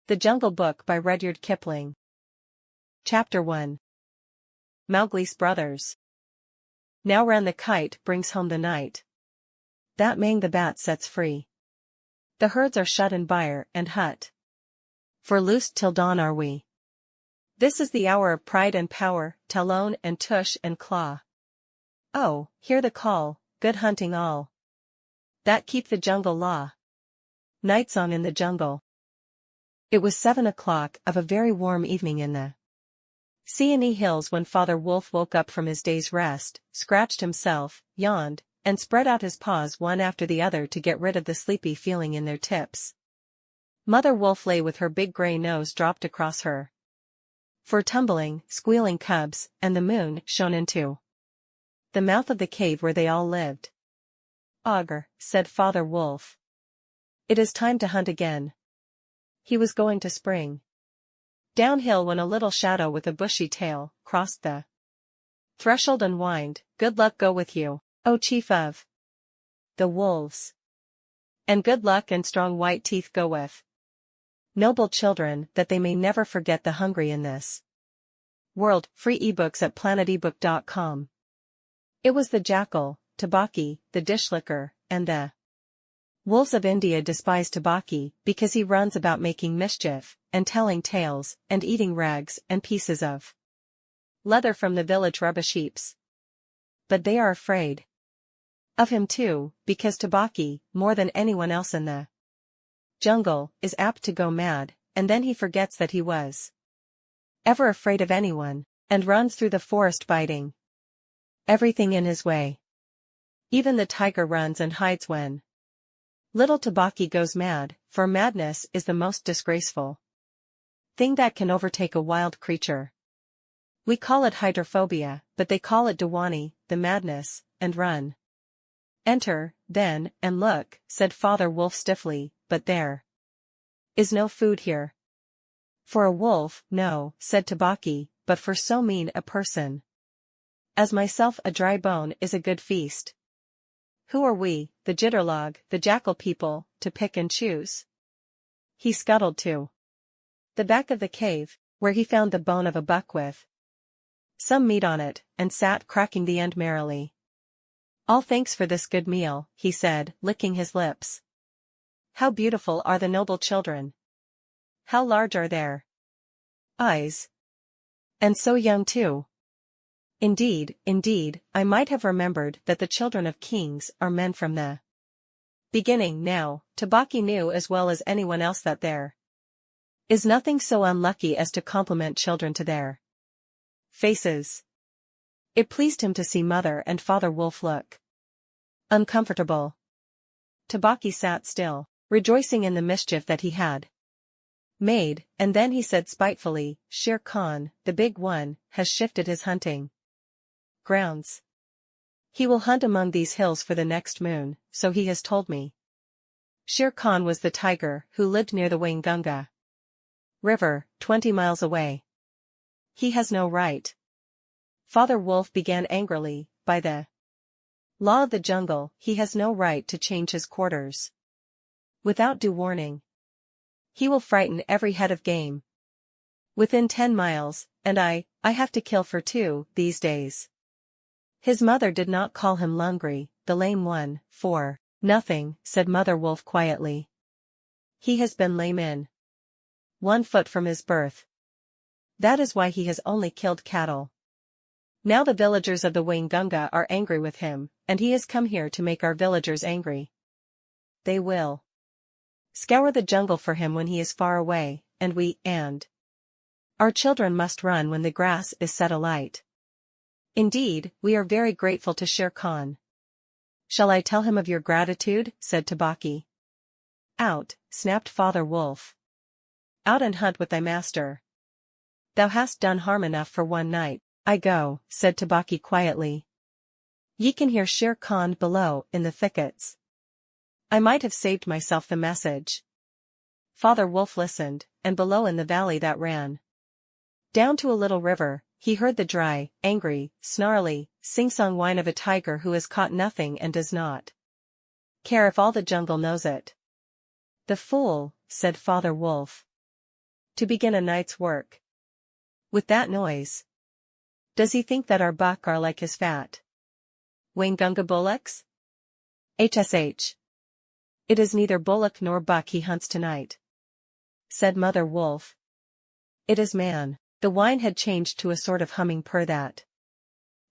The Jungle Book by Rudyard Kipling. Chapter 1. Mowgli's Brothers. Now ran the kite brings home the night. That Mang the bat sets free. The herds are shut in byre and hut. For loosed till dawn are we. This is the hour of pride and power, talon and tush and claw. Oh, hear the call, good hunting all. That keep the jungle law. Night song in the jungle. It was 7 o'clock of a very warm evening in the Seeonee Hills when Father Wolf woke up from his day's rest, scratched himself, yawned, and spread out his paws one after the other to get rid of the sleepy feeling in their tips. Mother Wolf lay with her big gray nose dropped across her. For tumbling, squealing cubs, and the moon shone into the mouth of the cave where they all lived. "Augur," said Father Wolf. "It is time to hunt again." He was going to spring downhill when a little shadow with a bushy tail crossed the threshold and whined, "Good luck go with you, O chief of the wolves. And good luck and strong white teeth go with noble children that they may never forget the hungry in this world." Free ebooks at planetebook.com. It was the jackal, Tabaki, the dishlicker, and the wolves of India despise Tabaki because he runs about making mischief, and telling tales, and eating rags and pieces of leather from the village rubbish heaps. But they are afraid of him too, because Tabaki, more than anyone else in the jungle, is apt to go mad, and then he forgets that he was ever afraid of anyone, and runs through the forest biting everything in his way. Even the tiger runs and hides when little Tabaki goes mad, for madness is the most disgraceful thing that can overtake a wild creature. We call it hydrophobia, but they call it Diwani, the madness, and run. "Enter, then, and look," said Father Wolf stiffly, "but there is no food here." "For a wolf, no," said Tabaki, "but for so mean a person as myself a dry bone is a good feast. Who are we, the Jitterlog, the jackal people, to pick and choose?" He scuttled to the back of the cave, where he found the bone of a buck with some meat on it, and sat cracking the end merrily. "All thanks for this good meal," he said, licking his lips. "How beautiful are the noble children! How large are their eyes! And so young too! Indeed, I might have remembered that the children of kings are men from the beginning." Now, Tabaki knew as well as anyone else that there is nothing so unlucky as to compliment children to their faces. It pleased him to see Mother and Father Wolf look uncomfortable. Tabaki sat still, rejoicing in the mischief that he had made, and then he said spitefully, "Shere Khan, the big one, has shifted his hunting grounds. He will hunt among these hills for the next moon, so he has told me." Shere Khan was the tiger who lived near the Waingunga River, 20 miles away. "He has no right," Father Wolf began angrily, "by the law of the jungle, he has no right to change his quarters without due warning. He will frighten every head of game within 10 miles, and I have to kill for 2 these days." His mother did not call him Lungri, the lame one, for nothing, said Mother Wolf quietly. "He has been lame in 1 foot from his birth. That is why he has only killed cattle. Now the villagers of the Waingunga are angry with him, and he has come here to make our villagers angry. They will scour the jungle for him when he is far away, and our children must run when the grass is set alight. Indeed, we are very grateful to Shere Khan." "Shall I tell him of your gratitude?" said Tabaki. "Out," snapped Father Wolf. "Out and hunt with thy master. Thou hast done harm enough for one night." "I go," said Tabaki quietly. "Ye can hear Shere Khan below in the thickets." I might have saved myself the message. Father Wolf listened, and below in the valley that ran down to a little river, he heard the dry, angry, snarly, sing-song whine of a tiger who has caught nothing and does not care if all the jungle knows it. "The fool," said Father Wolf. to begin a night's work. With that noise. Does he think that our buck are like his fat Wangunga bullocks? HSH. It is neither bullock nor buck he hunts tonight, said Mother Wolf. It is man. The whine had changed to a sort of humming purr that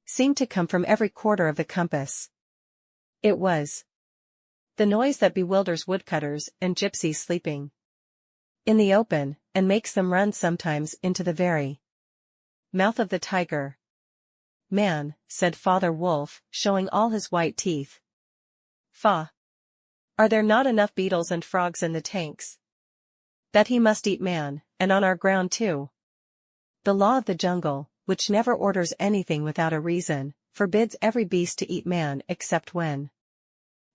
seemed to come from every quarter of the compass. It was the noise that bewilders woodcutters and gypsies sleeping in the open, and makes them run sometimes into the very mouth of the tiger. Man, said Father Wolf, showing all his white teeth. Fa! Are there not enough beetles and frogs in the tanks? That he must eat man, and on our ground too. The law of the jungle, which never orders anything without a reason, forbids every beast to eat man except when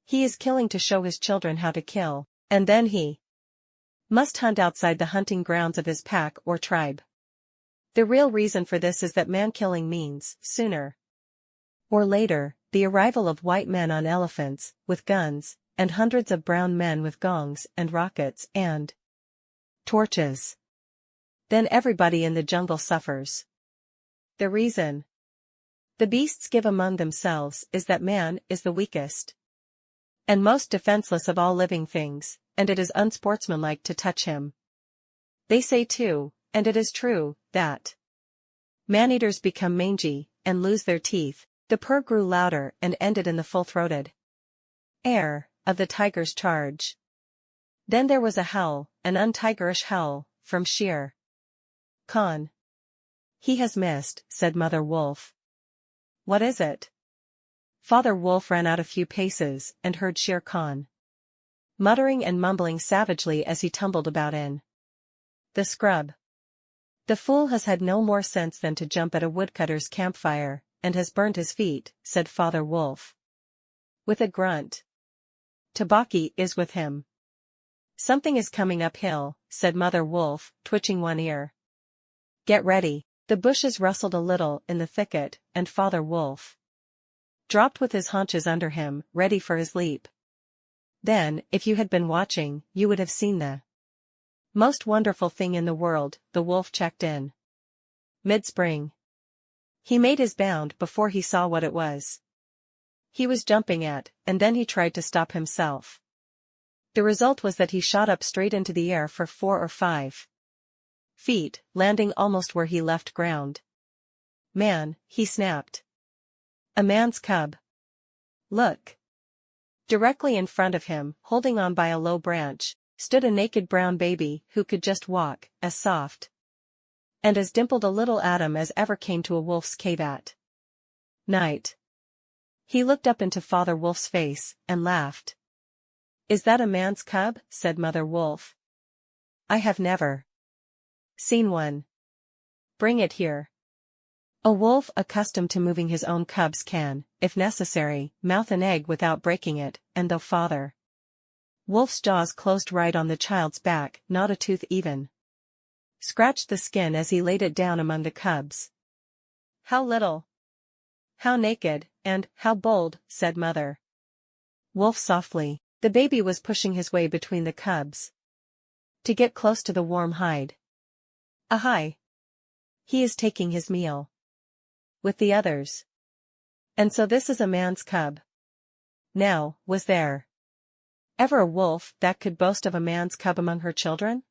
he is killing to show his children how to kill, and then he must hunt outside the hunting grounds of his pack or tribe. The real reason for this is that man-killing means, sooner or later, the arrival of white men on elephants, with guns, and hundreds of brown men with gongs and rockets and torches. Then everybody in the jungle suffers. The reason the beasts give among themselves is that man is the weakest and most defenseless of all living things, and it is unsportsmanlike to touch him. They say too, and it is true, that man-eaters become mangy, and lose their teeth. The purr grew louder and ended in the full-throated air of the tiger's charge. Then there was a howl, an untigerish howl, from Shere Khan. He has missed, said Mother Wolf. What is it? Father Wolf ran out a few paces, and heard Shere Khan muttering and mumbling savagely as he tumbled about in the scrub. The fool has had no more sense than to jump at a woodcutter's campfire, and has burned his feet, said Father Wolf with a grunt. Tabaki is with him. Something is coming uphill, said Mother Wolf, twitching one ear. Get ready. The bushes rustled a little in the thicket, and Father Wolf dropped with his haunches under him, ready for his leap. Then, if you had been watching, you would have seen the most wonderful thing in the world. The wolf checked in mid-spring. He made his bound before he saw what it was he was jumping at, and then he tried to stop himself. The result was that he shot up straight into the air for 4 or 5 feet, landing almost where he left ground. Man, he snapped. A man's cub. Look. Directly in front of him, holding on by a low branch, stood a naked brown baby who could just walk, as soft and as dimpled a little atom as ever came to a wolf's cave at night. He looked up into Father Wolf's face, and laughed. Is that a man's cub? Said Mother Wolf. I have never seen one. Bring it here. A wolf accustomed to moving his own cubs can, if necessary, mouth an egg without breaking it, and though Father Wolf's jaws closed right on the child's back, not a tooth even scratched the skin as he laid it down among the cubs. How little, how naked, and how bold, said Mother Wolf softly. The baby was pushing his way between the cubs to get close to the warm hide. Ahai! He is taking his meal with the others. And so this is a man's cub. Now, was there ever a wolf that could boast of a man's cub among her children?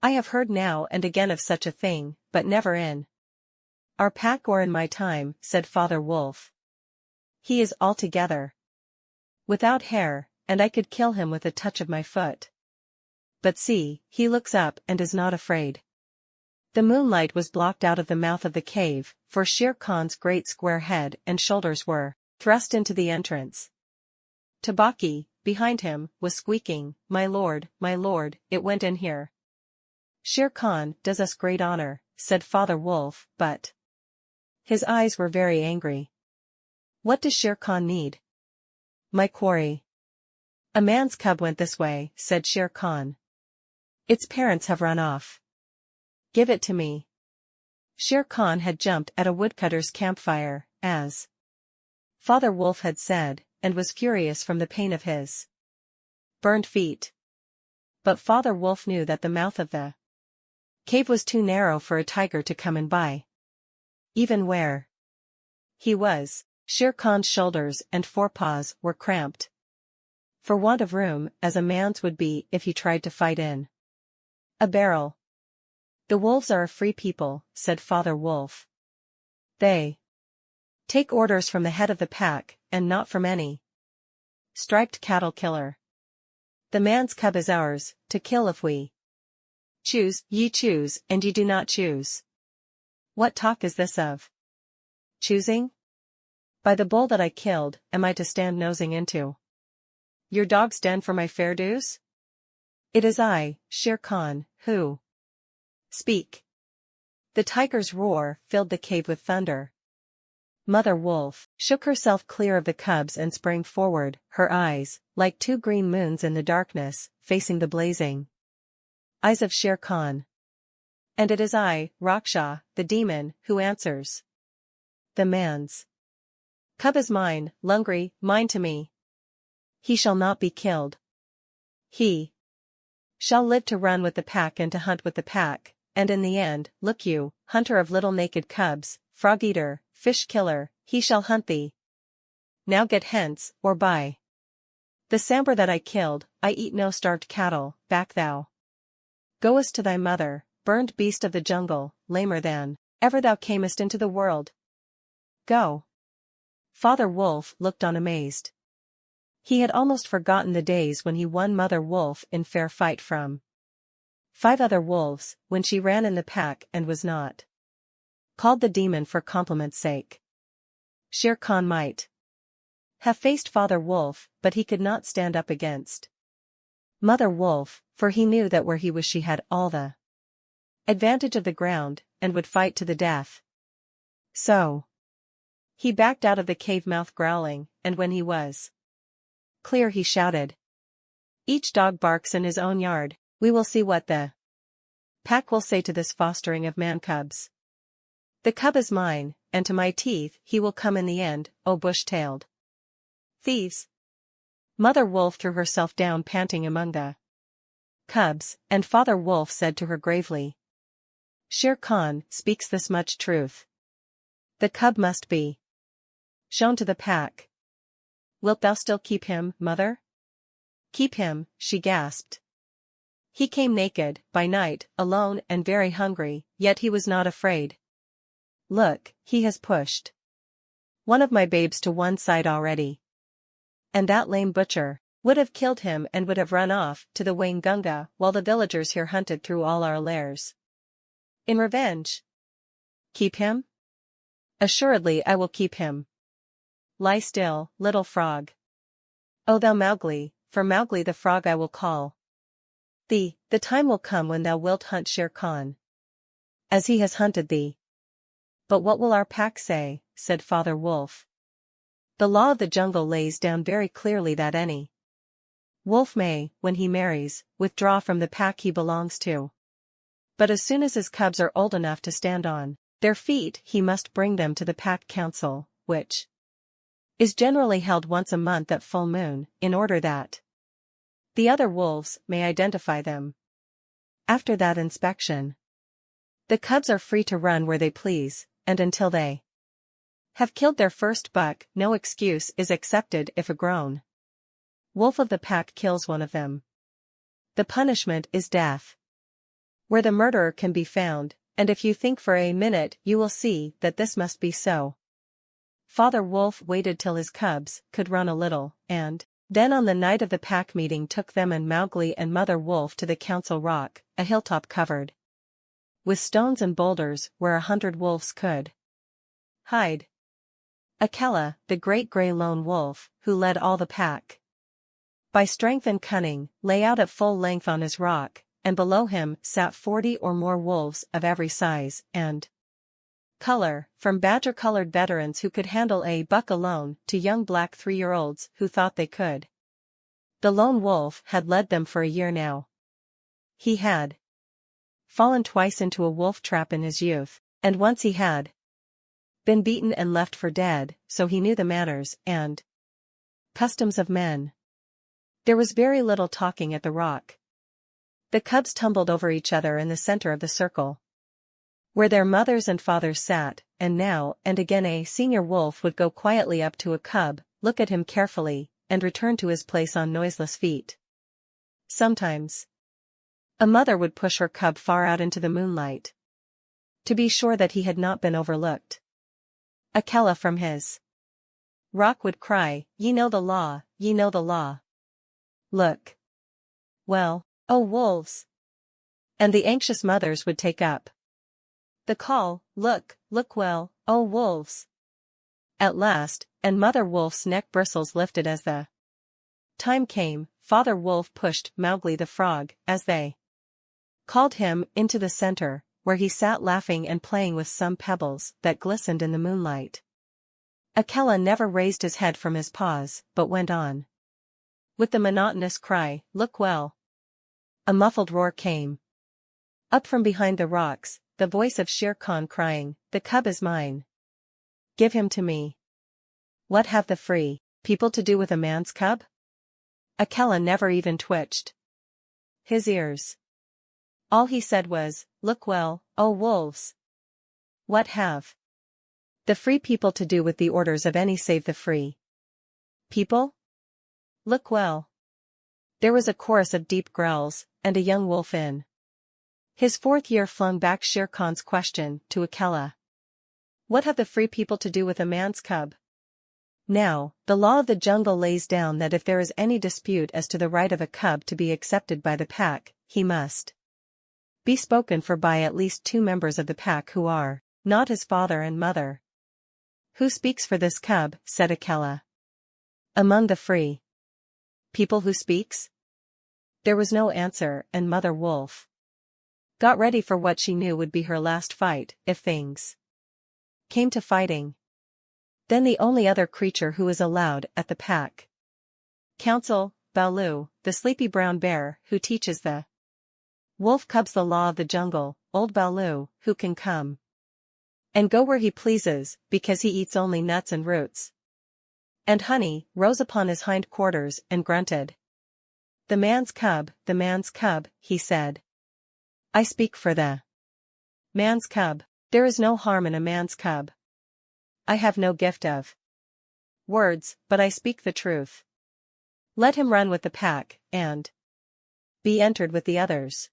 I have heard now and again of such a thing, but never in our pack or in my time, said Father Wolf. He is altogether without hair, and I could kill him with a touch of my foot. But see, he looks up and is not afraid. The moonlight was blocked out of the mouth of the cave, for Shere Khan's great square head and shoulders were thrust into the entrance. Tabaki, behind him, was squeaking, my lord, it went in here. Shere Khan does us great honor, said Father Wolf, but his eyes were very angry. What does Shere Khan need? My quarry. A man's cub went this way, said Shere Khan. Its parents have run off. Give it to me. Shere Khan had jumped at a woodcutter's campfire, as Father Wolf had said, and was furious from the pain of his burned feet. But Father Wolf knew that the mouth of the Cave was too narrow for a tiger to come in by. Even where he was, Shere Khan's shoulders and forepaws were cramped for want of room, as a man's would be if he tried to fight in a barrel. "The wolves are a free people," said Father Wolf. "They take orders from the head of the pack, and not from any striped cattle killer. The man's cub is ours, to kill if we choose. Ye choose, and ye do not choose. What talk is this of choosing? By the bull that I killed, am I to stand nosing into your dog's den for my fair dues? It is I, Shere Khan, who speak." The tiger's roar filled the cave with thunder. Mother Wolf shook herself clear of the cubs and sprang forward, her eyes, like two green moons in the darkness, facing the blazing eyes of Shere Khan. "And it is I, Raksha, the demon, who answers. The man's cub is mine, Lungri, mine to me. He shall not be killed. He shall live to run with the pack and to hunt with the pack, and in the end, look you, hunter of little naked cubs, frog-eater, fish-killer, he shall hunt thee. Now get hence, or by the sambar that I killed, I eat no starved cattle, back thou goest to thy mother, burned beast of the jungle, lamer than ever thou camest into the world. Go." Father Wolf looked on amazed. He had almost forgotten the days when he won Mother Wolf in fair fight from 5 other wolves, when she ran in the pack and was not called the demon for compliment's sake. Shere Khan might have faced Father Wolf, but he could not stand up against Mother Wolf, for he knew that where he was she had all the advantage of the ground, and would fight to the death. So he backed out of the cave mouth growling, and when he was clear he shouted, "Each dog barks in his own yard, we will see what the pack will say to this fostering of man-cubs. The cub is mine, and to my teeth he will come in the end, O bush-tailed thieves." Mother Wolf threw herself down panting among the cubs, and Father Wolf said to her gravely, "Shere Khan speaks this much truth. The cub must be shown to the pack. Wilt thou still keep him, mother?" "Keep him," she gasped. "He came naked, by night, alone and very hungry, yet he was not afraid. Look, he has pushed one of my babes to one side already. And that lame butcher would have killed him and would have run off to the Waingunga while the villagers here hunted through all our lairs in revenge. Keep him? Assuredly I will keep him. Lie still, little frog. O thou Mowgli, for Mowgli the frog I will call thee. The time will come when thou wilt hunt Shere Khan as he has hunted thee." "But what will our pack say?" said Father Wolf. "The law of the jungle lays down very clearly that any wolf may, when he marries, withdraw from the pack he belongs to. But as soon as his cubs are old enough to stand on their feet he must bring them to the pack council, which is generally held once a month at full moon, in order that the other wolves may identify them. After that inspection, the cubs are free to run where they please, and until they have killed their first buck, no excuse is accepted if a grown wolf of the pack kills one of them. The punishment is death, where the murderer can be found, and if you think for a minute you will see that this must be so." Father Wolf waited till his cubs could run a little, and then on the night of the pack meeting took them and Mowgli and Mother Wolf to the council rock, a hilltop covered with stones and boulders where 100 wolves could hide. Akela, the great grey lone wolf, who led all the pack by strength and cunning, lay out at full length on his rock, and below him sat 40 or more wolves of every size and color, from badger-colored veterans who could handle a buck alone to young black 3-year-olds who thought they could. The lone wolf had led them for a year now. He had fallen twice into a wolf trap in his youth, and once he had been beaten and left for dead, so he knew the manners and customs of men. There was very little talking at the rock. The cubs tumbled over each other in the center of the circle, where their mothers and fathers sat, and now and again a senior wolf would go quietly up to a cub, look at him carefully, and return to his place on noiseless feet. Sometimes, a mother would push her cub far out into the moonlight, to be sure that he had not been overlooked. Akela from his rock would cry, "Ye know the law, ye know the law. Look well, O wolves!" And the anxious mothers would take up the call, "Look, look well, O wolves!" At last, and Mother Wolf's neck bristles lifted as the time came, Father Wolf pushed Mowgli the frog, as they called him, into the center, where he sat laughing and playing with some pebbles that glistened in the moonlight. Akela never raised his head from his paws, but went on with the monotonous cry, "Look well." A muffled roar came up from behind the rocks, the voice of Shere Khan crying, "The cub is mine. Give him to me." What have the free people to do with a man's cub? Akela never even twitched his ears. All he said was, "Look well, O wolves." What have the free people to do with the orders of any save the free people? Look well. There was a chorus of deep growls, and a young wolf in his fourth year flung back Shere Khan's question to Akela. What have the free people to do with a man's cub? Now, the law of the jungle lays down that if there is any dispute as to the right of a cub to be accepted by the pack, he must be spoken for by at least 2 members of the pack who are not his father and mother. Who speaks for this cub? Said Akela. Among the free people who speaks? There was no answer, and Mother Wolf got ready for what she knew would be her last fight, if things came to fighting. Then the only other creature who is allowed at the pack council, Baloo, the sleepy brown bear, who teaches the wolf cubs the law of the jungle, old Baloo, who can come and go where he pleases, because he eats only nuts and roots and honey, rose upon his hind quarters and grunted. The man's cub, he said. I speak for the man's cub. There is no harm in a man's cub. I have no gift of words, but I speak the truth. Let him run with the pack, and be entered with the others.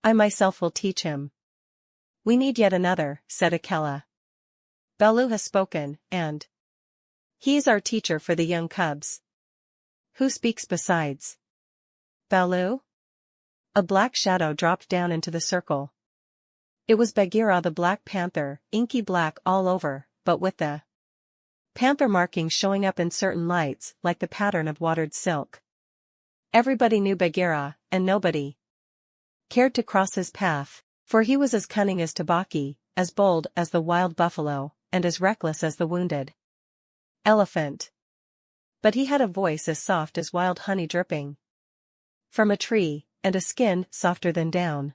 I myself will teach him. We need yet another, said Akela. Baloo has spoken, and he is our teacher for the young cubs. Who speaks besides Baloo? A black shadow dropped down into the circle. It was Bagheera the Black Panther, inky black all over, but with the panther markings showing up in certain lights like the pattern of watered silk. Everybody knew Bagheera, and nobody cared to cross his path, for he was as cunning as Tabaqui, as bold as the wild buffalo, and as reckless as the wounded elephant. But he had a voice as soft as wild honey dripping from a tree, and a skin softer than down.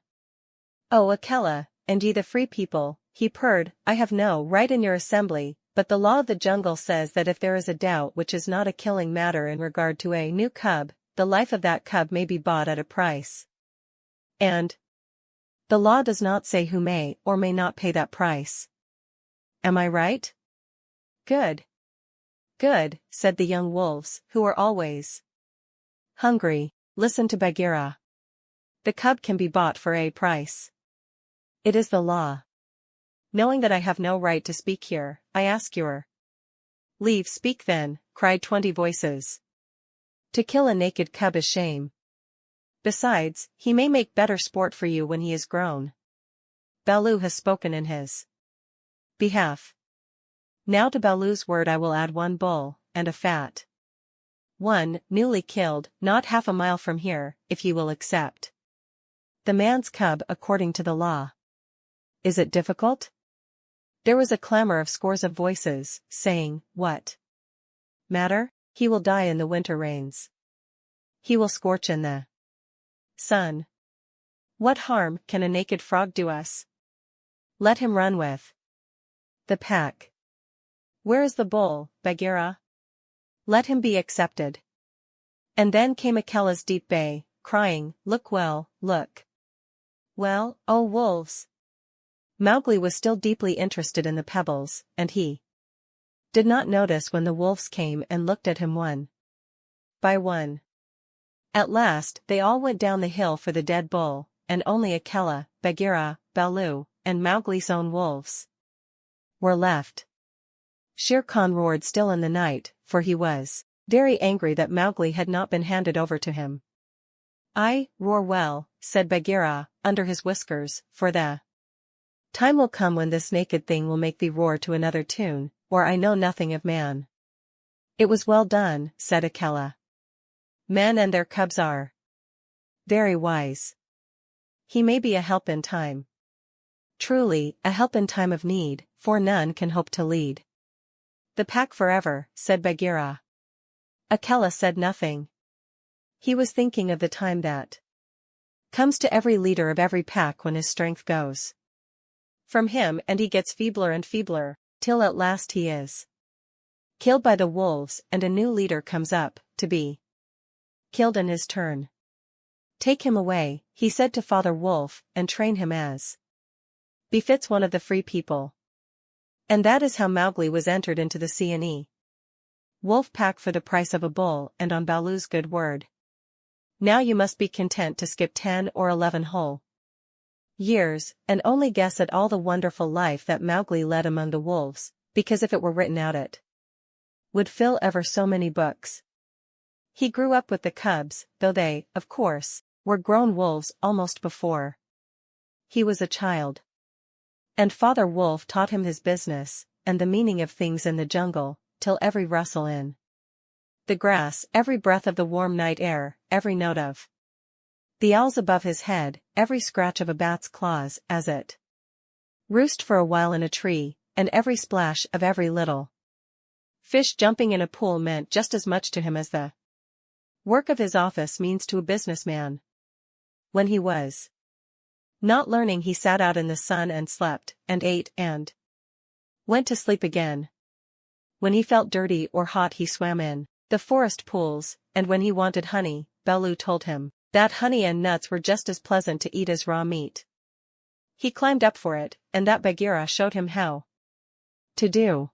Oh Akela, and ye the free people, he purred, I have no right in your assembly, but the law of the jungle says that if there is a doubt which is not a killing matter in regard to a new cub, the life of that cub may be bought at a price. And the law does not say who may or may not pay that price. Am I right? Good. Good, said the young wolves, who are always hungry. Listen to Bagheera. The cub can be bought for a price. It is the law. Knowing that I have no right to speak here, I ask your leave. Speak then, cried 20 voices. To kill a naked cub is shame. Besides, he may make better sport for you when he is grown. Baloo has spoken in his behalf. Now to Baloo's word I will add 1 bull, and a fat one, newly killed, not half a mile from here, if ye will accept the man's cub according to the law. Is it difficult? There was a clamor of scores of voices, saying, What matter? He will die in the winter rains. He will scorch in the sun. What harm can a naked frog do us? Let him run with the pack. Where is the bull, Bagheera? Let him be accepted. And then came Akela's deep bay, crying, "Look well, look." Well, oh wolves! Mowgli was still deeply interested in the pebbles, and he did not notice when the wolves came and looked at him one by one. At last they all went down the hill for the dead bull, and only Akela, Bagheera, Baloo, and Mowgli's own wolves were left. Shere Khan roared still in the night, for he was very angry that Mowgli had not been handed over to him. "I roar well," said Bagheera, under his whiskers, "for the time will come when this naked thing will make thee roar to another tune, or I know nothing of man." "It was well done," said Akela. "Men and their cubs are very wise. He may be a help in time. Truly, a help in time of need, for none can hope to lead the pack forever," said Bagheera. Akela said nothing. He was thinking of the time that comes to every leader of every pack when his strength goes from him and he gets feebler and feebler, till at last he is killed by the wolves and a new leader comes up, to be killed in his turn. "Take him away," he said to Father Wolf, "and train him as befits one of the free people." And that is how Mowgli was entered into the Seeonee wolf pack for the price of a bull and on Baloo's good word. Now you must be content to skip 10 or 11 whole years, and only guess at all the wonderful life that Mowgli led among the wolves, because if it were written out it would fill ever so many books. He grew up with the cubs, though they, of course, were grown wolves almost before he was a child. And Father Wolf taught him his business, and the meaning of things in the jungle, till every rustle in the grass, every breath of the warm night air, every note of the owls above his head, every scratch of a bat's claws as it roost for a while in a tree, and every splash of every little fish jumping in a pool meant just as much to him as the work of his office means to a businessman. When he was not learning, he sat out in the sun and slept, and ate, and went to sleep again. When he felt dirty or hot, he swam in the forest pools, and when he wanted honey, Baloo told him that honey and nuts were just as pleasant to eat as raw meat. He climbed up for it, and that Bagheera showed him how to do.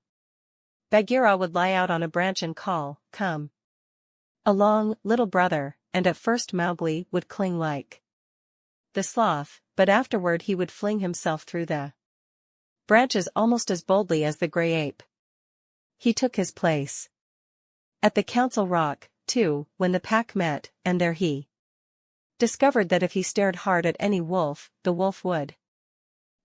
Bagheera would lie out on a branch and call, "Come along, little brother," and at first Mowgli would cling like the sloth, but afterward he would fling himself through the branches almost as boldly as the grey ape. He took his place at the council rock, too, when the pack met, and there he discovered that if he stared hard at any wolf, the wolf would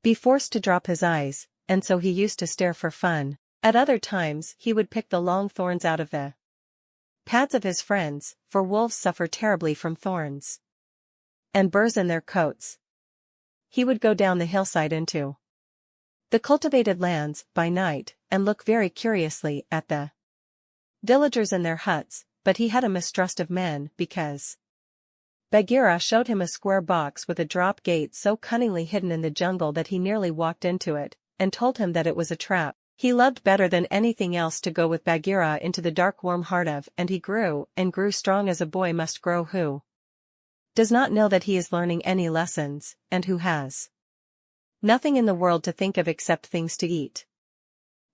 be forced to drop his eyes, and so he used to stare for fun. At other times he would pick the long thorns out of the pads of his friends, for wolves suffer terribly from thorns and burrs in their coats. He would go down the hillside into the cultivated lands by night, and look very curiously at the villagers in their huts, but he had a mistrust of men because Bagheera showed him a square box with a drop gate so cunningly hidden in the jungle that he nearly walked into it, and told him that it was a trap. He loved better than anything else to go with Bagheera into the dark warm heart of, and he grew, and grew strong as a boy must grow who does not know that he is learning any lessons, and who has nothing in the world to think of except things to eat.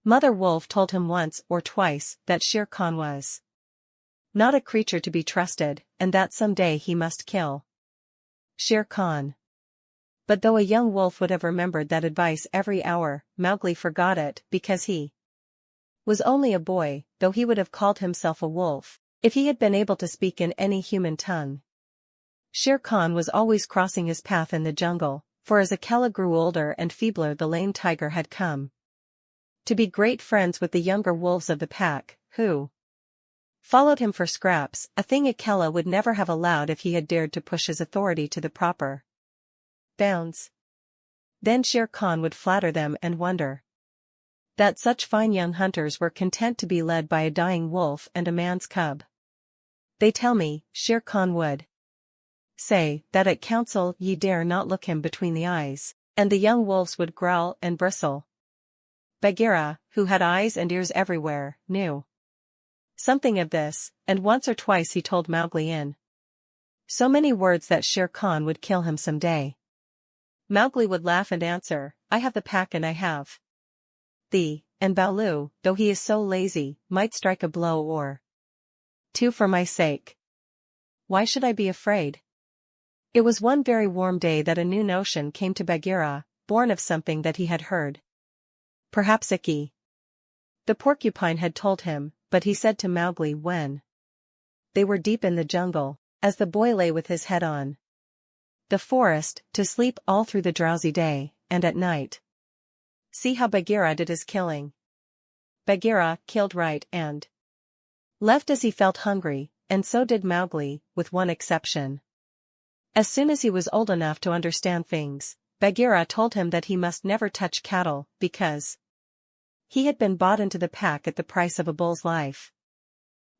Mother Wolf told him once or twice that Shere Khan was not a creature to be trusted, and that some day he must kill Shere Khan. But though a young wolf would have remembered that advice every hour, Mowgli forgot it because he was only a boy, though he would have called himself a wolf if he had been able to speak in any human tongue. Shere Khan was always crossing his path in the jungle, for as Akela grew older and feebler, the lame tiger had come to be great friends with the younger wolves of the pack, who followed him for scraps, a thing Akela would never have allowed if he had dared to push his authority to the proper bounds. Then Shere Khan would flatter them and wonder that such fine young hunters were content to be led by a dying wolf and a man's cub. "They tell me," Shere Khan would say, "that at council ye dare not look him between the eyes," and the young wolves would growl and bristle. Bagheera, who had eyes and ears everywhere, knew something of this, and once or twice he told Mowgli in So many words that Shere Khan would kill him someday. Mowgli would laugh and answer, I have the pack and I have thee, and Baloo, though he is so lazy, might strike a blow or two for my sake. Why should I be afraid? It was one very warm day that a new notion came to Bagheera, born of something that he had heard. Perhaps Ikki, the porcupine, had told him, but he said to Mowgli when they were deep in the jungle, as the boy lay with his head on the forest, to sleep all through the drowsy day, and at night see how Bagheera did his killing. Bagheera killed right and left as he felt hungry, and so did Mowgli, with one exception. As soon as he was old enough to understand things, Bagheera told him that he must never touch cattle, because he had been bought into the pack at the price of a bull's life.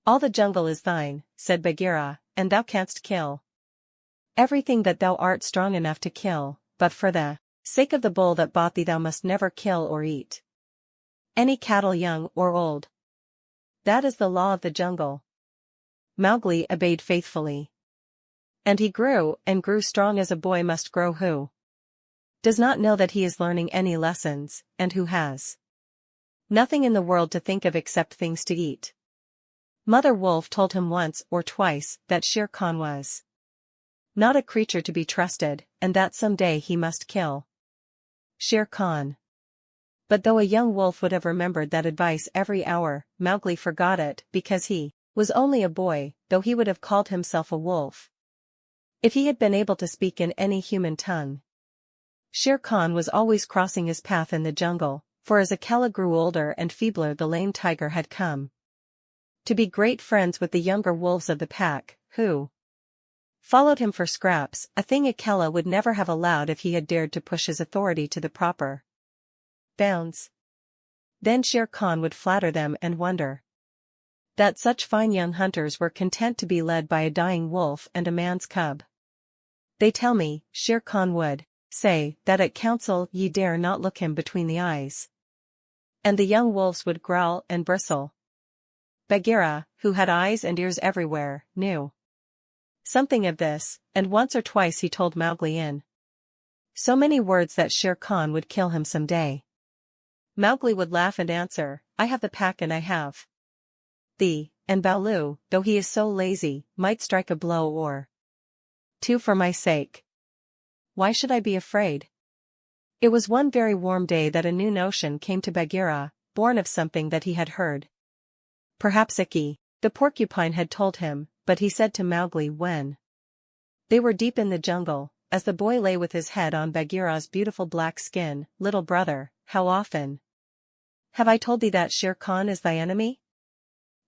All the jungle is thine, said Bagheera, and thou canst kill everything that thou art strong enough to kill, but for the sake of the bull that bought thee thou must never kill or eat any cattle, young or old. That is the law of the jungle. Mowgli obeyed faithfully. And he grew and grew strong as a boy must grow who does not know that he is learning any lessons, and who has nothing in the world to think of except things to eat. Mother Wolf told him once or twice that Shere Khan was not a creature to be trusted, and that some day he must kill Shere Khan. But though a young wolf would have remembered that advice every hour, Mowgli forgot it because he was only a boy, though he would have called himself a wolf if he had been able to speak in any human tongue. Shere Khan was always crossing his path in the jungle, for as Akela grew older and feebler the lame tiger had come to be great friends with the younger wolves of the pack, who followed him for scraps, a thing Akela would never have allowed if he had dared to push his authority to the proper bounds. Then Shere Khan would flatter them and wonder that such fine young hunters were content to be led by a dying wolf and a man's cub. They tell me, Shere Khan would say, that at council ye dare not look him between the eyes. And the young wolves would growl and bristle. Bagheera, who had eyes and ears everywhere, knew something of this, and once or twice he told Mowgli in so many words that Shere Khan would kill him some day. Mowgli would laugh and answer, I have the pack and I have thee, and Baloo, though he is so lazy, might strike a blow or two for my sake. Why should I be afraid? It was one very warm day that a new notion came to Bagheera, born of something that he had heard. Perhaps Ikki, the porcupine, had told him, but he said to Mowgli when they were deep in the jungle, as the boy lay with his head on Bagheera's beautiful black skin, little brother, how often have I told thee that Shere Khan is thy enemy?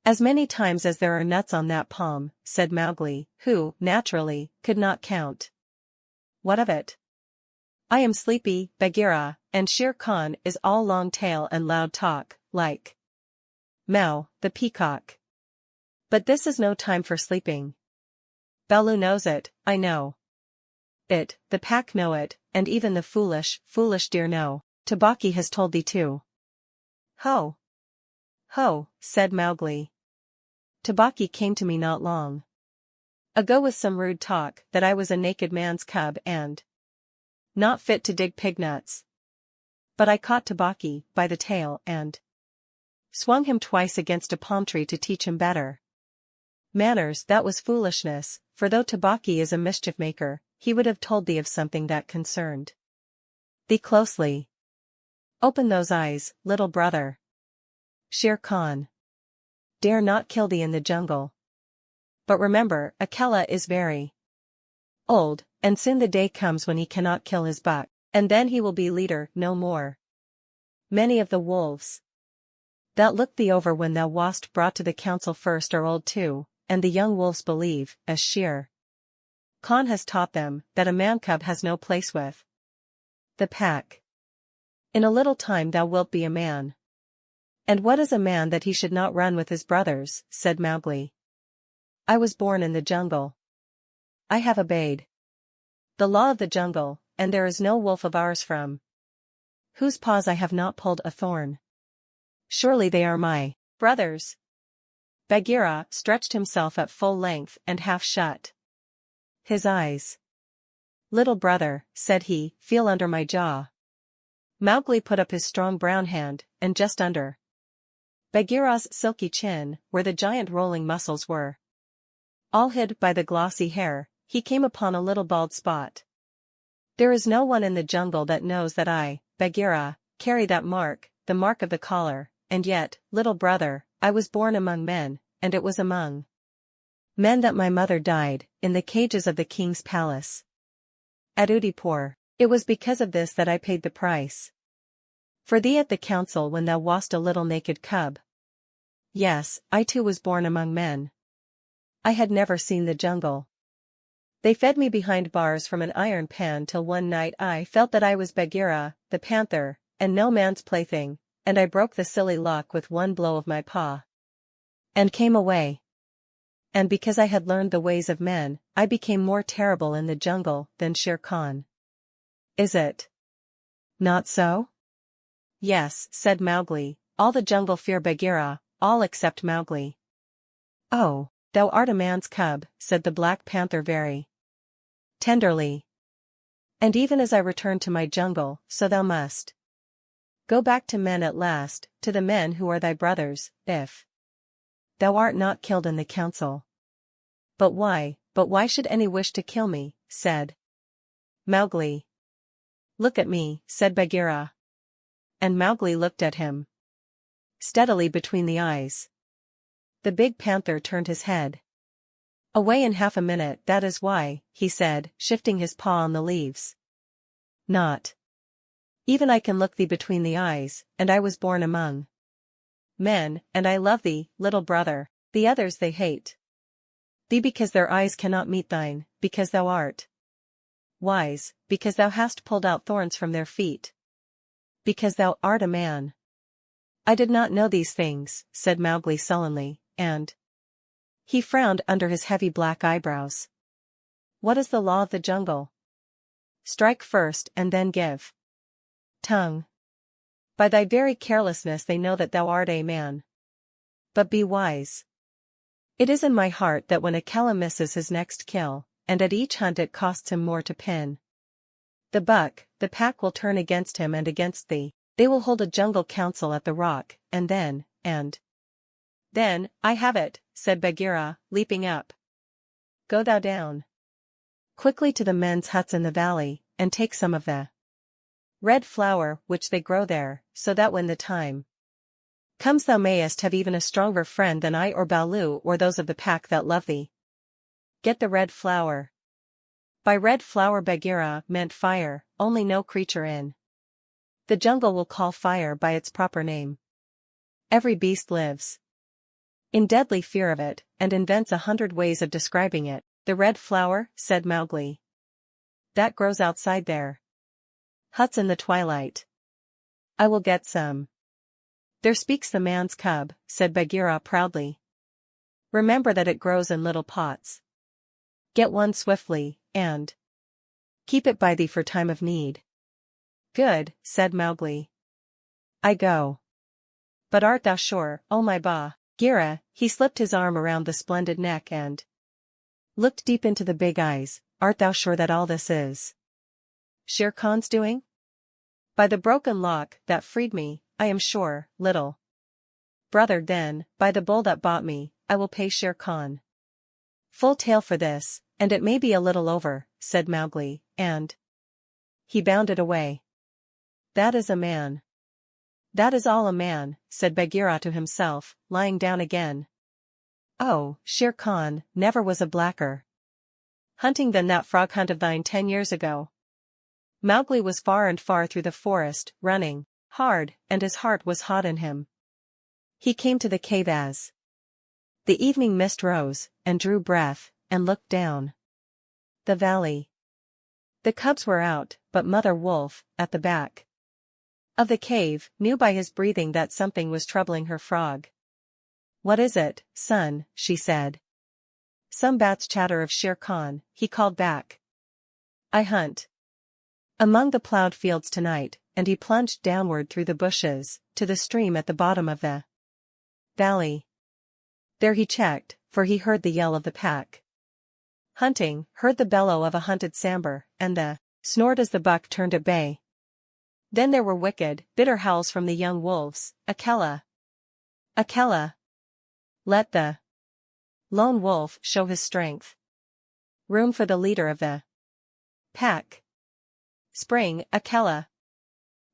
As many times as there are nuts on that palm, said Mowgli, who, naturally, could not count. What of it? I am sleepy, Bagheera, and Shere Khan is all long tail and loud talk, like Mao, the peacock. But this is no time for sleeping. Baloo knows it, I know it, the pack know it, and even the foolish deer know. Tabaqui has told thee too. Ho! Ho, said Mowgli. Tabaqui came to me not long ago with some rude talk that I was a naked man's cub and not fit to dig pig nuts. But I caught Tabaqui by the tail and swung him twice against a palm tree to teach him better manners. That was foolishness, for though Tabaqui is a mischief maker, he would have told thee of something that concerned thee closely. Open those eyes, little brother. Shere Khan dare not kill thee in the jungle. But remember, Akela is very old, and soon the day comes when he cannot kill his buck, and then he will be leader no more. Many of the wolves that looked thee over when thou wast brought to the council first are old too, and the young wolves believe, as Shere Khan has taught them, that a man-cub has no place with the pack. In a little time thou wilt be a man. And what is a man that he should not run with his brothers, said Mowgli. I was born in the jungle. I have obeyed the law of the jungle, and there is no wolf of ours from whose paws I have not pulled a thorn. Surely they are my brothers. Bagheera stretched himself at full length and half shut his eyes. "Little brother," said he, "feel under my jaw." Mowgli put up his strong brown hand, and just under Bagheera's silky chin, where the giant rolling muscles were, all hid by the glossy hair, he came upon a little bald spot. "There is no one in the jungle that knows that I, Bagheera, carry that mark, the mark of the collar, and yet, little brother, I was born among men, and it was among men that my mother died, in the cages of the king's palace at Udaipur. It was because of this that I paid the price for thee at the council when thou wast a little naked cub. Yes, I too was born among men. I had never seen the jungle. They fed me behind bars from an iron pan till one night I felt that I was Bagheera, the panther, and no man's plaything, and I broke the silly lock with one blow of my paw, and came away. And because I had learned the ways of men, I became more terrible in the jungle than Shere Khan. Is it not so?" "Yes," said Mowgli, "all the jungle fear Bagheera, all except Mowgli." "Oh, thou art a man's cub," said the Black Panther very tenderly. "And even as I return to my jungle, so thou must go back to men at last, to the men who are thy brothers, if thou art not killed in the council." But why should any wish to kill me?" said Mowgli. "Look at me," said Bagheera. And Mowgli looked at him steadily between the eyes. The big panther turned his head away in half a minute. "That is why," he said, shifting his paw on the leaves. "Not even I can look thee between the eyes, and I was born among men, and I love thee, little brother. The others they hate thee because their eyes cannot meet thine, because thou art wise, because thou hast pulled out thorns from their feet, because thou art a man." "I did not know these things," said Mowgli sullenly, and he frowned under his heavy black eyebrows. "What is the law of the jungle? Strike first and then give tongue. By thy very carelessness they know that thou art a man. But be wise. It is in my heart that when Akela misses his next kill, and at each hunt it costs him more to pin the buck, the pack will turn against him and against thee. They will hold a jungle council at the rock, and then, I have it," said Bagheera, leaping up. "Go thou down quickly to the men's huts in the valley, and take some of the red flower which they grow there, so that when the time comes thou mayest have even a stronger friend than I or Baloo or those of the pack that love thee. Get the red flower." By red flower Bagheera meant fire, only no creature in the jungle will call fire by its proper name. Every beast lives in deadly fear of it, and invents 100 ways of describing it. "The red flower," said Mowgli. "That grows outside their huts in the twilight. I will get some." "There speaks the man's cub," said Bagheera proudly. "Remember that it grows in little pots. Get one swiftly, and keep it by thee for time of need." "Good," said Mowgli. "I go. But art thou sure, oh my Bagheera?" He slipped his arm around the splendid neck and looked deep into the big eyes. "Art thou sure that all this is Shere Khan's doing?" "By the broken lock that freed me, I am sure, little brother. Then, by the bull that bought me, I will pay Shere Khan full tale for this, and it may be a little over," said Mowgli, and he bounded away. "That is a man. That is all a man," said Bagheera to himself, lying down again. "Oh, Shere Khan never was a blacker hunting than that frog hunt of thine 10 years ago." Mowgli was far and far through the forest, running hard, and his heart was hot in him. He came to the cave as the evening mist rose, and drew breath, and looked down the valley. The cubs were out, but Mother Wolf, at the back of the cave, knew by his breathing that something was troubling her frog. "What is it, son?" she said. "Some bats chatter of Shere Khan," he called back. "I hunt among the plowed fields tonight," and he plunged downward through the bushes, to the stream at the bottom of the valley. There he checked, for he heard the yell of the pack. hunting, heard the bellow of a hunted sambar, and the snort as the buck turned at bay. Then there were wicked, bitter howls from the young wolves. Akela! Akela! Let the lone wolf show his strength. Room for the leader of the pack. Spring, Akela!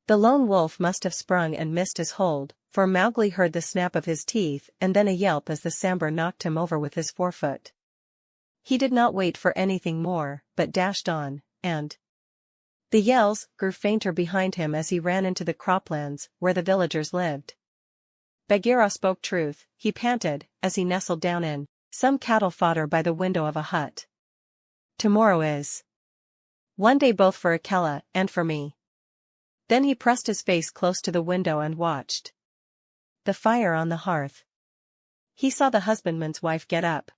The lone wolf must have sprung and missed his hold, for Mowgli heard the snap of his teeth and then a yelp as the sambar knocked him over with his forefoot. He did not wait for anything more, but dashed on, and the yells grew fainter behind him as he ran into the croplands where the villagers lived. Bagheera spoke truth, he panted, as he nestled down in some cattle fodder by the window of a hut. Tomorrow is one day both for Akela and for me. Then he pressed his face close to the window and watched the fire on the hearth. He saw the husbandman's wife get up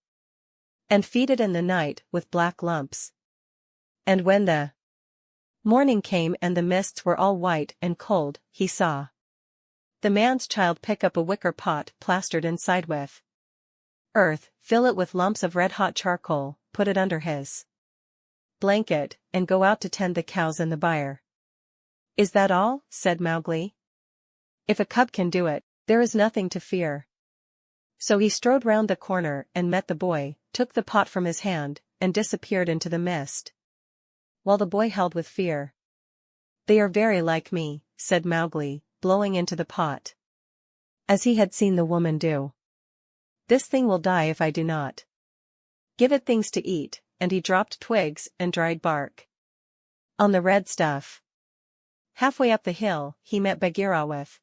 and feed it in the night with black lumps. And when the morning came and the mists were all white and cold, he saw the man's child pick up a wicker pot plastered inside with earth, fill it with lumps of red-hot charcoal, put it under his blanket, and go out to tend the cows in the byre. Is that all? Said Mowgli. If a cub can do it, there is nothing to fear. So he strode round the corner and met the boy, took the pot from his hand, and disappeared into the mist. While the boy held with fear. They are very like me, said Mowgli, blowing into the pot, as he had seen the woman do. This thing will die if I do not give it things to eat, and he dropped twigs and dried bark on the red stuff. Halfway up the hill, he met Bagheera with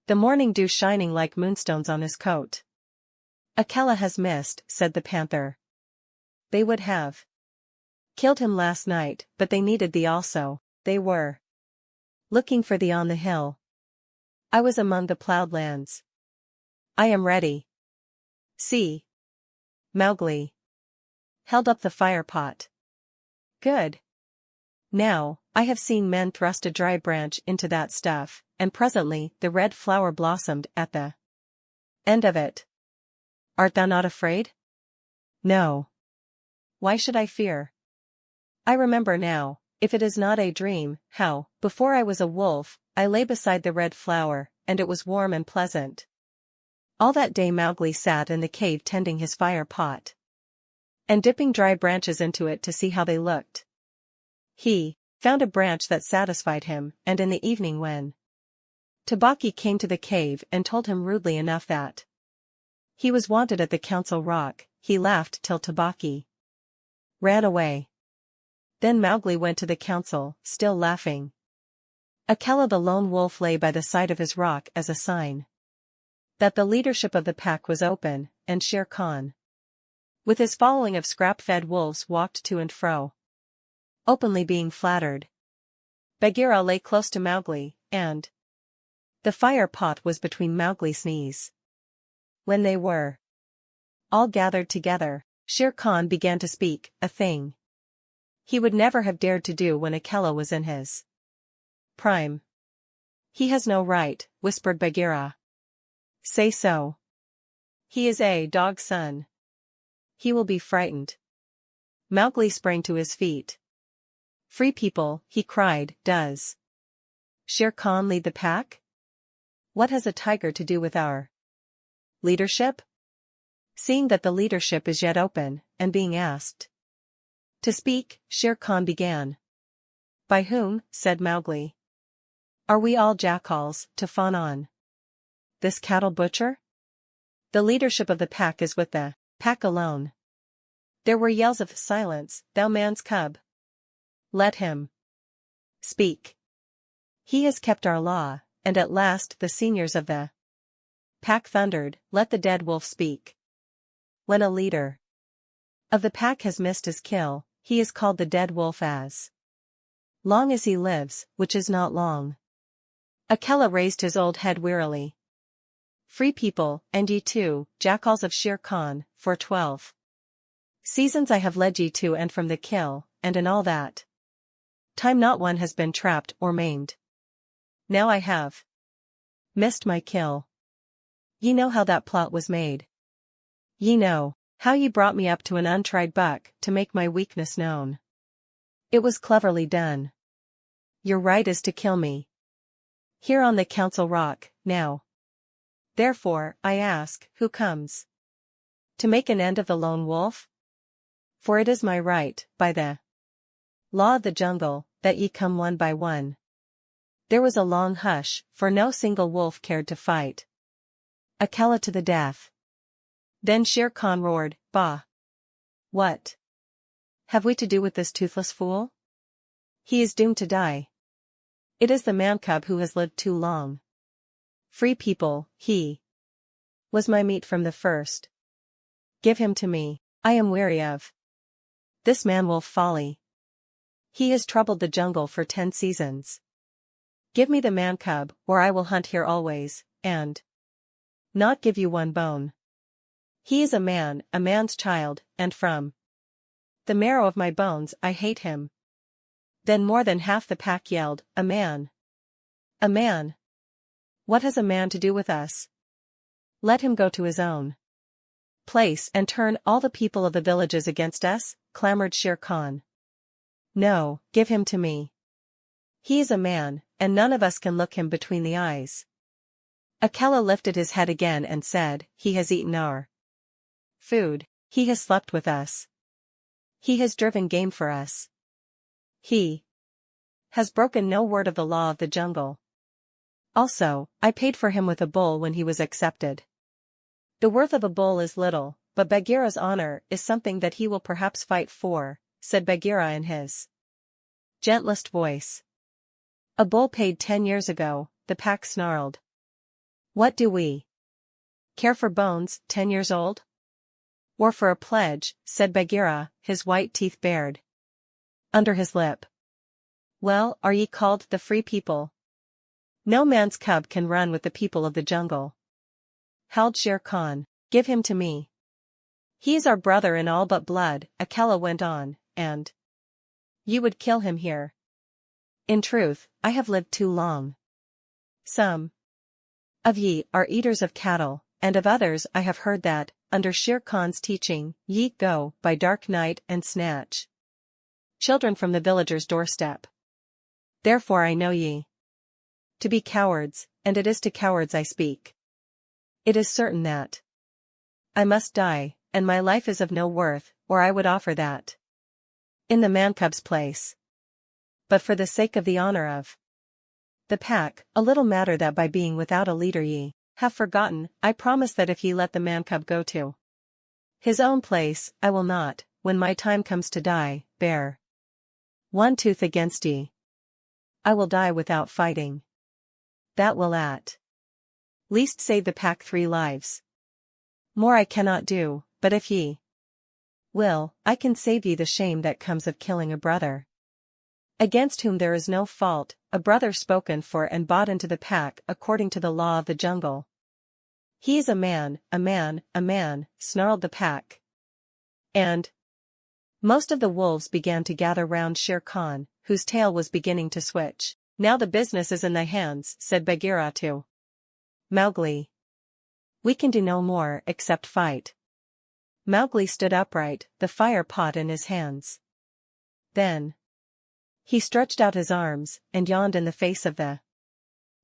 the morning dew shining like moonstones on his coat. Akela has missed, said the panther. They would have killed him last night, but they needed thee also. They were looking for thee on the hill. I was among the ploughed lands. I am ready. See. Mowgli held up the fire pot. Good. Now, I have seen men thrust a dry branch into that stuff, and presently the red flower blossomed at the end of it. Art thou not afraid? No. Why should I fear? I remember now, if it is not a dream, how, before I was a wolf, I lay beside the red flower, and it was warm and pleasant. All that day Mowgli sat in the cave tending his fire pot and dipping dry branches into it to see how they looked. He found a branch that satisfied him, and in the evening when Tabaqui came to the cave and told him rudely enough that he was wanted at the council rock, he laughed till Tabaqui ran away. Then Mowgli went to the council, still laughing. Akela the lone wolf lay by the side of his rock as a sign that the leadership of the pack was open, and Shere Khan, with his following of scrap-fed wolves, walked to and fro, openly being flattered. Bagheera lay close to Mowgli, and the fire pot was between Mowgli's knees. When they were all gathered together, Shere Khan began to speak, a thing he would never have dared to do when Akela was in his prime. He has no right, whispered Bagheera. Say so. He is a dog's son. He will be frightened. Mowgli sprang to his feet. Free people, he cried, does Shere Khan lead the pack? What has a tiger to do with our leadership? Seeing that the leadership is yet open, and being asked to speak, Shere Khan began. By whom, said Mowgli. Are we all jackals, to fawn on this cattle butcher? The leadership of the pack is with the pack alone. There were yells of silence, thou man's cub. Let him speak. He has kept our law, and at last the seniors of the pack thundered, let the dead wolf speak. When a leader of the pack has missed his kill, he is called the dead wolf as long as he lives, which is not long. Akela raised his old head wearily. Free people, and ye too, jackals of Shere Khan, for 12 seasons I have led ye to and from the kill, and in all that time not one has been trapped or maimed. Now I have missed my kill. Ye know how that plot was made. Ye know How ye brought me up to an untried buck to make my weakness known. It was cleverly done. Your right is to kill me. Here on the council rock, now. Therefore, I ask, who comes? To make an end of the lone wolf? For it is my right, by the law of the jungle, that ye come one by one. There was a long hush, for no single wolf cared to fight. Akela to the death. Then Shere Khan roared, Bah! What have we to do with this toothless fool? He is doomed to die. It is the man-cub who has lived too long. Free people, he was my meat from the first. Give him to me. I am weary of this man-wolf folly. He has troubled the jungle for 10 seasons. Give me the man-cub, or I will hunt here always, and not give you one bone. He is a man's child, and from the marrow of my bones I hate him. Then more than half the pack yelled, A man! A man! What has a man to do with us? Let him go to his own place and turn all the people of the villages against us, clamored Shere Khan. No, give him to me. He is a man, and none of us can look him between the eyes. Akela lifted his head again and said, He has eaten our food. He has slept with us. He has driven game for us. He has broken no word of the law of the jungle. Also, I paid for him with a bull when he was accepted. The worth of a bull is little, but Bagheera's honor is something that he will perhaps fight for, said Bagheera in his gentlest voice. A bull paid 10 years ago, the pack snarled. What do we care for bones, 10 years old? Or for a pledge, said Bagheera, his white teeth bared under his lip. Well, are ye called the free people? No man's cub can run with the people of the jungle. Howled Shere Khan, give him to me. He is our brother in all but blood, Akela went on, and you would kill him here. In truth, I have lived too long. Some of ye are eaters of cattle, and of others I have heard that, under Shere Khan's teaching, ye go by dark night and snatch children from the villager's doorstep. Therefore I know ye to be cowards, and it is to cowards I speak. It is certain that I must die, and my life is of no worth, or I would offer that in the man-cub's place. But for the sake of the honor of the pack, a little matter that by being without a leader ye have forgotten, I promise that if ye let the man-cub go to his own place, I will not, when my time comes to die, bear one tooth against ye. I will die without fighting. That will at least save the pack 3 lives. More I cannot do, but if ye will, I can save ye the shame that comes of killing a brother against whom there is no fault, a brother spoken for and bought into the pack according to the law of the jungle. He is a man, snarled the pack. And most of the wolves began to gather round Shere Khan, whose tail was beginning to switch. Now the business is in thy hands, said Bagheera to Mowgli. We can do no more except fight. Mowgli stood upright, the fire pot in his hands. Then he stretched out his arms, and yawned in the face of the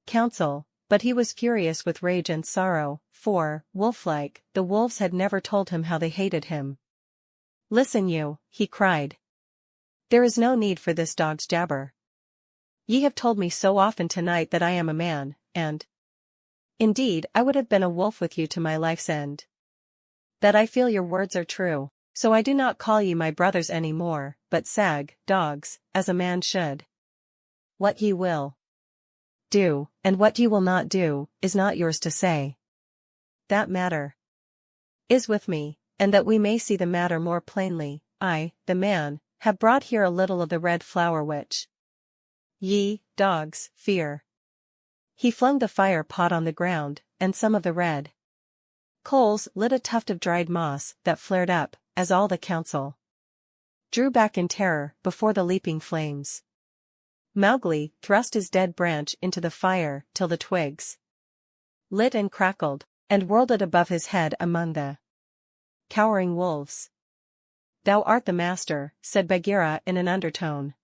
council, but he was furious with rage and sorrow, for, wolf-like, the wolves had never told him how they hated him. Listen you, he cried. There is no need for this dog's jabber. Ye have told me so often tonight that I am a man, and indeed I would have been a wolf with you to my life's end. That I feel your words are true, so I do not call ye my brothers any more, but dogs, as a man should. What ye will do, and what ye will not do, is not yours to say. That matter is with me, and that we may see the matter more plainly, I, the man, have brought here a little of the red flower which ye, dogs, fear. He flung the fire pot on the ground, and some of the red coals lit a tuft of dried moss that flared up, as all the council drew back in terror before the leaping flames. Mowgli thrust his dead branch into the fire till the twigs lit and crackled, and whirled it above his head among the cowering wolves. Thou art the master, said Bagheera in an undertone.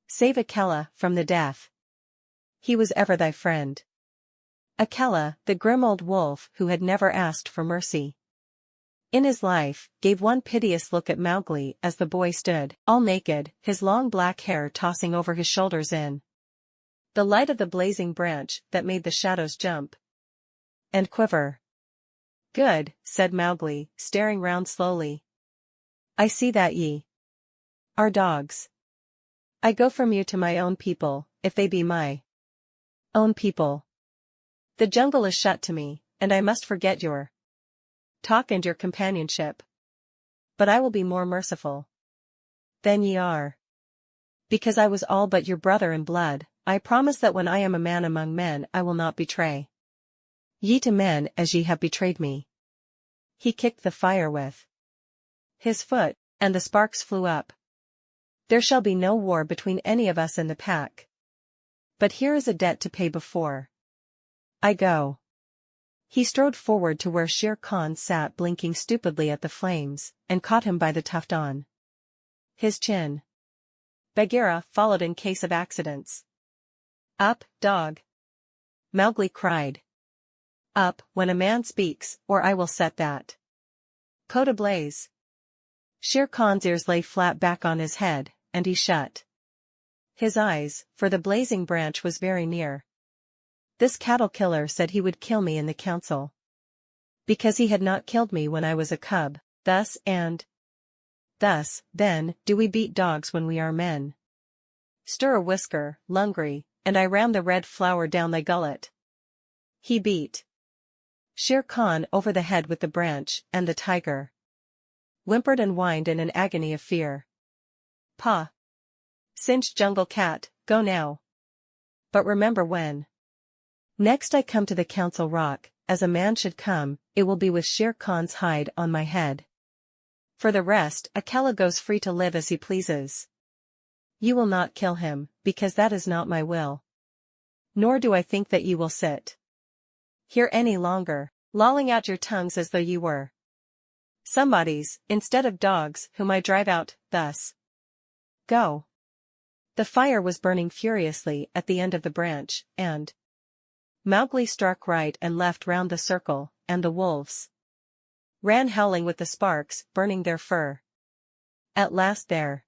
Save Akela from the death. He was ever thy friend. Akela, the grim old wolf who had never asked for mercy in his life, gave one piteous look at Mowgli as the boy stood, all naked, his long black hair tossing over his shoulders in the light of the blazing branch that made the shadows jump and quiver. Good, said Mowgli, staring round slowly. I see that ye are dogs. I go from you to my own people, if they be my own people. The jungle is shut to me, and I must forget your talk and your companionship. But I will be more merciful than ye are. Because I was all but your brother in blood, I promise that when I am a man among men I will not betray ye to men as ye have betrayed me. He kicked the fire with his foot, and the sparks flew up. There shall be no war between any of us and the pack. But here is a debt to pay before I go. He strode forward to where Shere Khan sat blinking stupidly at the flames, and caught him by the tuft on his chin. Bagheera followed in case of accidents. Up, dog! Mowgli cried. Up, when a man speaks, or I will set that coat ablaze. Shere Khan's ears lay flat back on his head, and he shut his eyes, for the blazing branch was very near. This cattle killer said he would kill me in the council. Because he had not killed me when I was a cub, thus and thus, then, do we beat dogs when we are men. Stir a whisker, Lungri, and I ram the red flower down thy gullet. He beat Shere Khan over the head with the branch, and the tiger whimpered and whined in an agony of fear. Pah! Singed jungle cat, go now. But remember when next I come to the council rock, as a man should come, it will be with Shere Khan's hide on my head. For the rest, Akela goes free to live as he pleases. You will not kill him, because that is not my will. Nor do I think that you will sit here any longer, lolling out your tongues as though you were somebodies, instead of dogs, whom I drive out, thus. Go. The fire was burning furiously at the end of the branch, and Mowgli struck right and left round the circle, and the wolves ran howling with the sparks burning their fur. At last there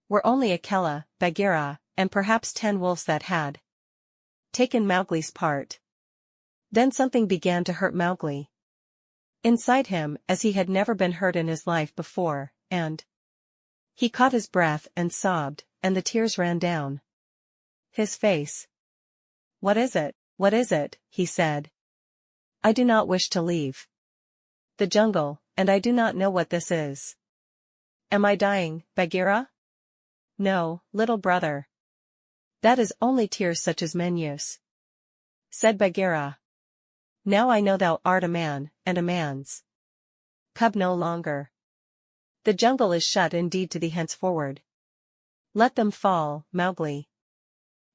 were only Akela, Bagheera, and perhaps 10 wolves that had taken Mowgli's part. Then something began to hurt Mowgli inside him as he had never been hurt in his life before, and he caught his breath and sobbed, and the tears ran down his face. What is it? What is it? He said. I do not wish to leave the jungle, and I do not know what this is. Am I dying, Bagheera? No, little brother. That is only tears such as men use, said Bagheera. Now I know thou art a man, and a man's cub no longer. The jungle is shut indeed to thee henceforward. Let them fall, Mowgli.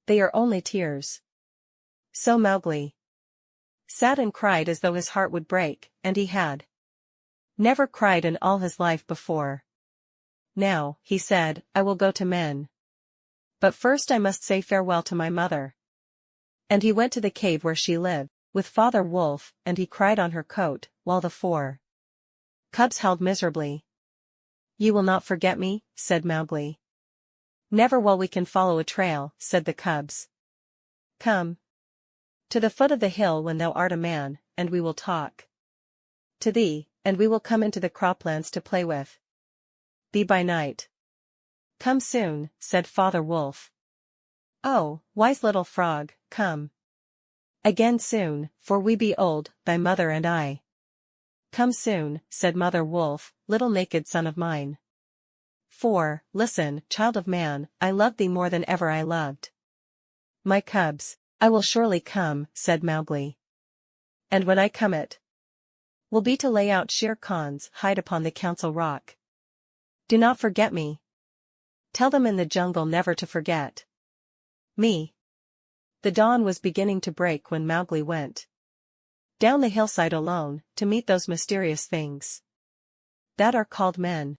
They are only tears. So Mowgli sat and cried as though his heart would break, and he had never cried in all his life before. Now, he said, I will go to men. But first I must say farewell to my mother. And he went to the cave where she lived with Father Wolf, and he cried on her coat, while the 4 cubs howled miserably. You will not forget me, said Mowgli. Never while we can follow a trail, said the cubs. Come to the foot of the hill when thou art a man, and we will talk to thee, and we will come into the croplands to play with thee by night. Come soon, said Father Wolf. Oh, wise little frog, come again soon, for we be old, thy mother and I. Come soon, said Mother Wolf, little naked son of mine. For, listen, child of man, I love thee more than ever I loved my cubs. I will surely come, said Mowgli. And when I come it will be to lay out Shere Khan's hide upon the council rock. Do not forget me. Tell them in the jungle never to forget me. The dawn was beginning to break when Mowgli went down the hillside alone, to meet those mysterious things. That are called men.